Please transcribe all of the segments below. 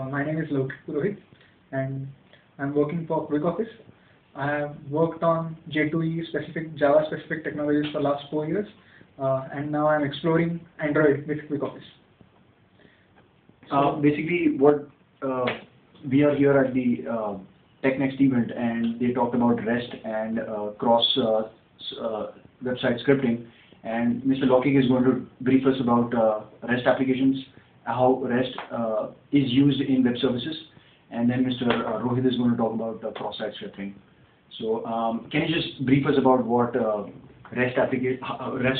My name is Lokit Purohit, and I'm working for Quick Office. I have worked on J2EE specific, Java specific technologies for the last 4 years, and now I'm exploring Android with Quick Office. Basically, what we are here at the TechNext event, and they talked about REST and cross website scripting. And Mr. Lokik is going to brief us about REST applications, how REST is used in web services, and then Mr. Rohit is going to talk about cross-site scripting. So can you just brief us about what REST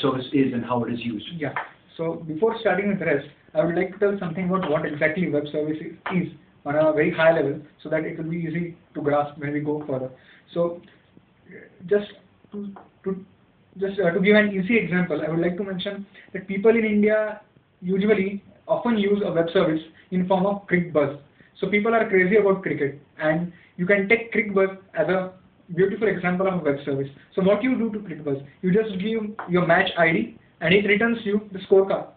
service is and how it is used? Yeah. So before starting with REST, I would like to tell something about what exactly web service is on a very high level, so that it will be easy to grasp when we go further. So just to give an easy example, I would like to mention that people in India usually often use a web service in form of CricBuzz. So people are crazy about cricket, and you can take CricBuzz as a beautiful example of a web service. So what you do to CricBuzz, you just give your match ID and it returns you the scorecard.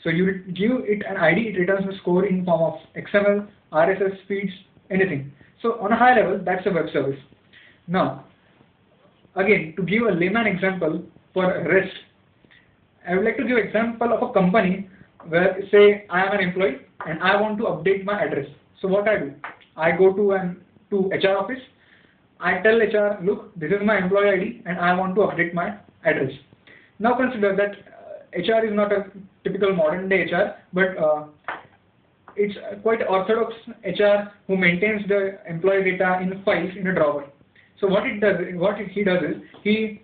So you give it an ID, it returns the score in form of XML, RSS feeds, anything. So on a high level, that's a web service. Now, again, to give a layman example for REST, I would like to give an example of a company where, say, I am an employee and I want to update my address. So what I do, I go to HR office. I tell HR, look, this is my employee ID and I want to update my address. Now consider that HR is not a typical modern day HR, but it's quite orthodox HR who maintains the employee data in files in a drawer. So what he does is he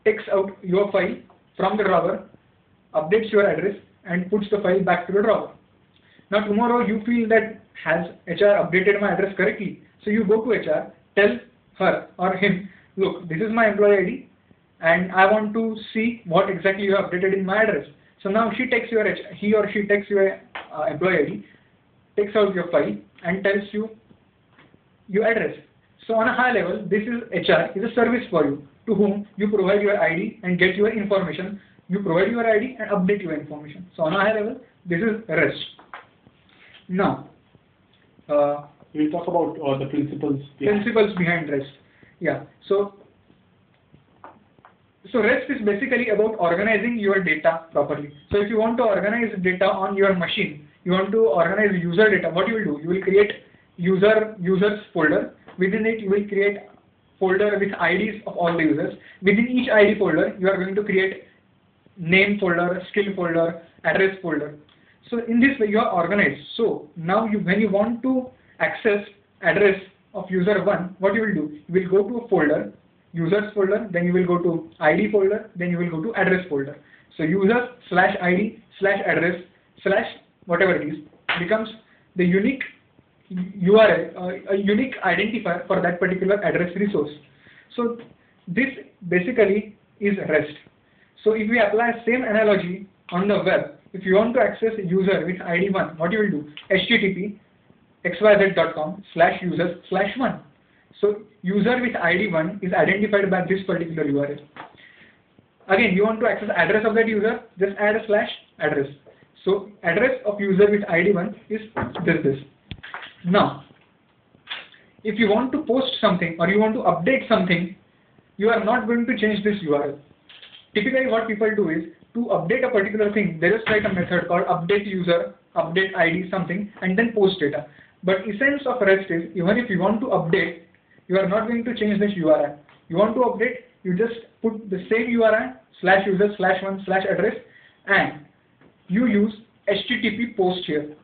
takes out your file from the drawer, updates your address, and puts the file back to the drawer. Now tomorrow you feel that has HR updated my address correctly? So you go to HR, tell her or him, look, this is my employee ID and I want to see what exactly you have updated in my address. So now he or she takes your employee ID, takes out your file and tells you your address. So on a high level, this is HR is a service for you, to whom you provide your ID and get your information. You provide your ID and update your information. So on a high level, this is REST. Now, we'll talk about the principles. Principles behind REST. Yeah. So REST is basically about organizing your data properly. So if you want to organize data on your machine, you want to organize user data, what you will do? You will create users folder. Within it, you will create folder with IDs of all the users. Within each ID folder, you are going to create name folder, skill folder, address folder. So in this way, you are organized. So now when you want to access address of user 1, what you will do? You will go to a folder, users folder, then you will go to ID folder, then you will go to address folder. So user/ID/address/ whatever it is becomes the unique URL, a unique identifier for that particular address resource. So this basically is REST. So if we apply same analogy on the web, if you want to access a user with ID 1, what you will do? HTTP xyz.com/users/1. So user with ID 1 is identified by this particular URL. Again, you want to access address of that user, just add a /address. So address of user with ID 1 is this. Now, if you want to post something or you want to update something, you are not going to change this URL. Typically what people do is, to update a particular thing, they just write a method called update user, update ID something, and then post data. But essence of REST is, even if you want to update, you are not going to change this URL. You want to update, you just put the same URL /user/1/address, and you use HTTP post here.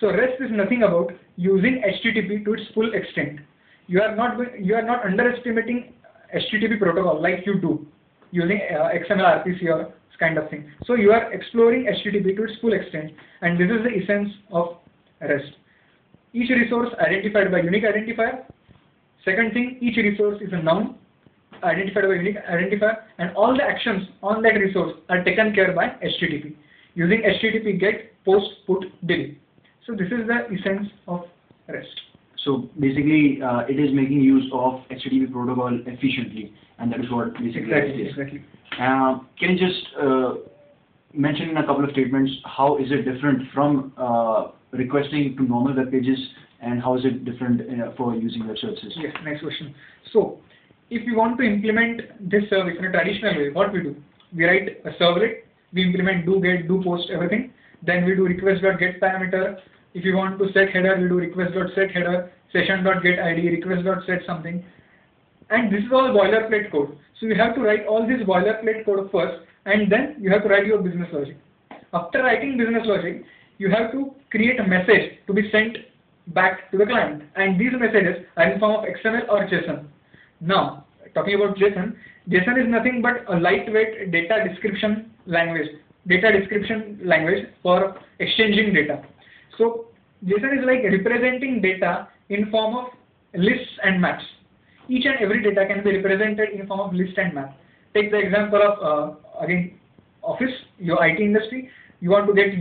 So REST is nothing about using HTTP to its full extent. You are not underestimating HTTP protocol like you do using XML, RPC or kind of thing. So you are exploring HTTP to its full extent, and this is the essence of REST. Each resource identified by unique identifier. Second thing, each resource is a noun identified by unique identifier, and all the actions on that resource are taken care by HTTP using HTTP GET, POST, PUT, DELETE. So this is the essence of REST. So basically, it is making use of HTTP protocol efficiently, and that is what basically REST is. Exactly. Can you just mention in a couple of statements how is it different from requesting to normal web pages, and how is it different for using web services? Yes, next question. So, if we want to implement this service in a traditional way, what we do? We write a servlet, we implement do get, do post, everything. Then we do request.get parameter. If you want to set header, we do request.set header, session.get ID, request.set something. And this is all boilerplate code. So you have to write all this boilerplate code first, and then you have to write your business logic. After writing business logic, you have to create a message to be sent back to the client. And these messages are in form of XML or JSON. Now, talking about JSON, JSON is nothing but a lightweight data description language for exchanging data. So JSON is like representing data in form of lists and maps. Each and every data can be represented in form of list and map. Take the example of again Office, your IT industry. You want to get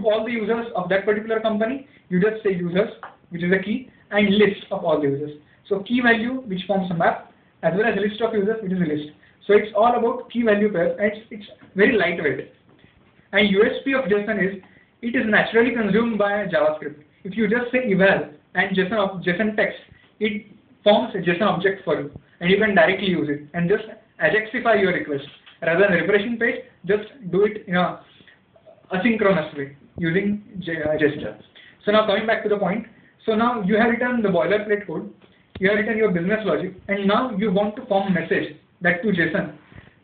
all the users of that particular company. You just say users, which is a key, and list of all the users. So key value, which forms a map, as well as a list of users, which is a list. So it's all about key value pairs, and it's very lightweight. And USP of JSON is it is naturally consumed by JavaScript. If you just say eval and JSON text, it forms a JSON object for you, and you can directly use it and just Ajaxify your request. Rather than refreshing page, just do it in a asynchronous way using JSON. So now coming back to the point, so now you have written the boilerplate code, you have written your business logic, and now you want to form a message that to JSON.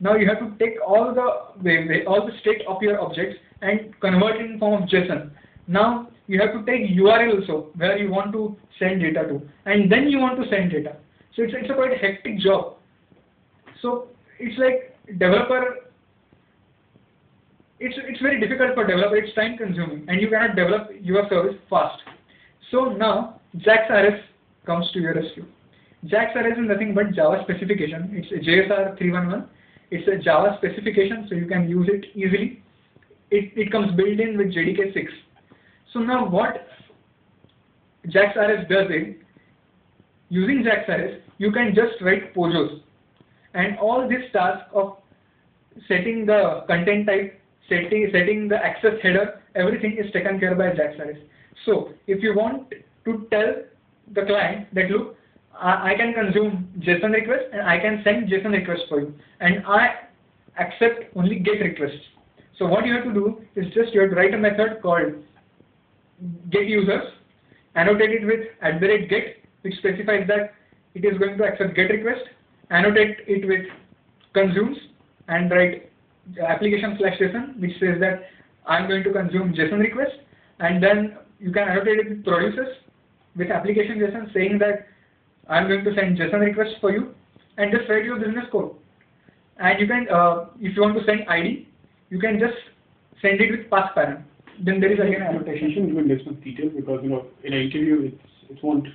Now you have to take all the state of your objects and convert it in form of JSON. Now you have to take URL also where you want to send data to, and then you want to send data. So it's a quite hectic job. So it's like developer. It's very difficult for developer. It's time consuming, and you cannot develop your service fast. So now JAX-RS comes to your rescue. JAX-RS is nothing but Java specification. It's a JSR 311. It's a Java specification, so you can use it easily. It comes built in with JDK 6. So now what JAX-RS does is, using JAX-RS, you can just write POJOs. And all this task of setting the content type, setting the access header, everything is taken care by JAX-RS. So if you want to tell the client that, look, I can consume JSON request and I can send JSON request for you, and I accept only GET requests. So what you have to do is just you have to write a method called getUsers, annotate it with @get, which specifies that it is going to accept GET request, annotate it with consumes, and write application/JSON, which says that I'm going to consume JSON request, and then you can annotate it with producers with application JSON saying that I'm going to send JSON requests for you, and just write your business code. And you can, if you want to send ID, you can just send it with pass param. Then there is again annotation. You shouldn't go into much detail because in an interview it won't.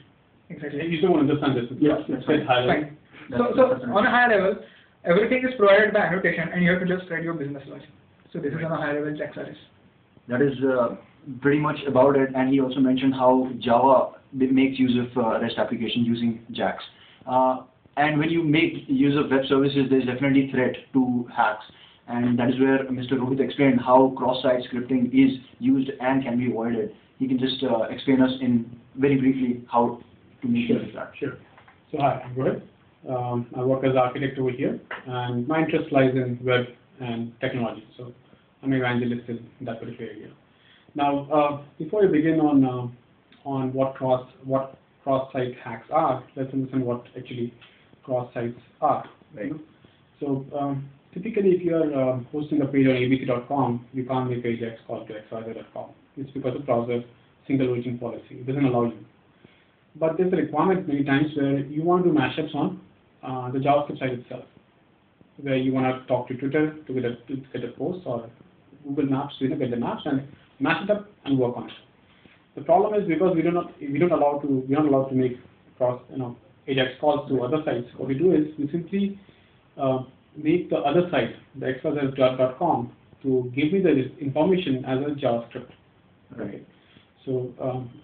Exactly. You don't understand this. Yeah, it's very high level. Fine. So on a higher level, everything is provided by annotation, and you have to just write your business logic. So this is on a higher level JAX-RS. That is pretty much about it. And he also mentioned how Java makes use of REST application using JAX. And when you make use of web services, there is definitely threat to hacks. And that is where Mr. Rohit explained how cross-site scripting is used and can be avoided. He can just explain us in very briefly how to make use of that. Sure. So hi, I'm Rohit. I work as an architect over here, and my interest lies in web and technology. So I'm an evangelist in that particular area. Now, before we begin on what cross-site hacks are, let's understand what actually cross-sites are. Right. So typically, if you are hosting a page on abc.com, you can't make a AJAX call to xyz.com. It's because of browser single origin policy. It doesn't allow you. But there's a requirement many times where you want to do mashups on the JavaScript site itself, where you want to talk to Twitter to get a post, or Google Maps to get the maps and mash it up and work on it. The problem is because we're not allowed to make AJAX calls to other sites. What we do is we simply make the other site, the xyz.com, to give me the information as a JavaScript. Right. So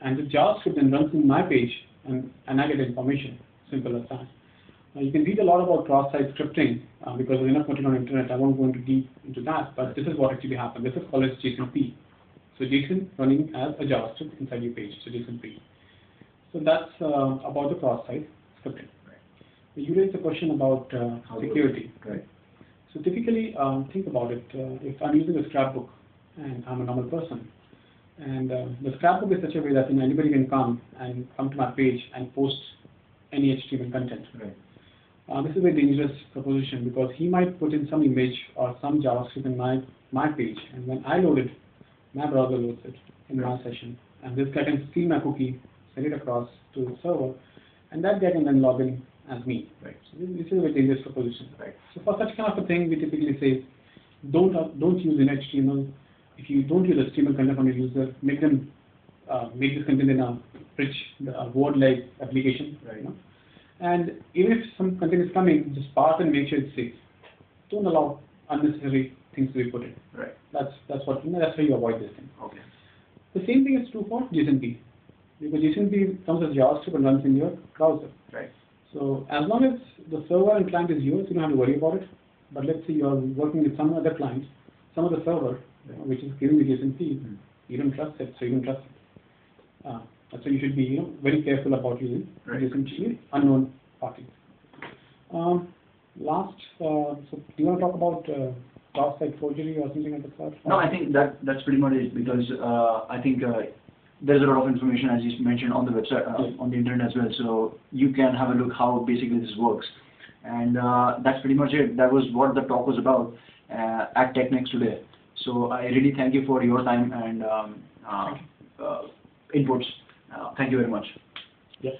and the JavaScript then runs in my page, and I get the information. Simple as that. You can read a lot about cross-site scripting because there's enough material on the internet. I won't go into deep into that, but this is what actually happened. This is called as JSONP. So JSON running as a JavaScript inside your page, so JSON-P. So that's about the cross-site scripting. You raised a question about security. Right. So typically, think about it. If I'm using a scrapbook and I'm a normal person, and the scrapbook is such a way that anybody can come to my page and post any HTML content. Right. This is a very dangerous proposition because he might put in some image or some JavaScript in my page, and when I load it, my browser loads it in my session, and this guy can steal my cookie, send it across to the server, and that guy can then log in as me. Right. So this is a very dangerous proposition. Right. So for such kind of a thing, we typically say, don't use in HTML. If you don't use HTML content from your user, make this content in a rich Word-like application. Right. You know? And even if some content is coming, just parse and make sure it's safe. Don't allow unnecessary things to be put in. Right. That's how you avoid this thing. Okay. The same thing is true for JSON-P, because JSON-P comes as JavaScript and runs in your browser. Right. So as long as the server and client is yours, you don't have to worry about it. But let's say you are working with some other client, some other server, which is giving the JSON-P, you don't trust it, so you don't trust it. So you should be very careful about using JSON-P with unknown parties. So do you want to talk about cross-site forgery or something like that? No, I think that's pretty much it, because I think there's a lot of information, as you mentioned, on the website, on the internet as well, so you can have a look how basically this works. And that's pretty much it. That was what the talk was about at TechNext today. So I really thank you for your time and inputs. Thank you very much. Yes.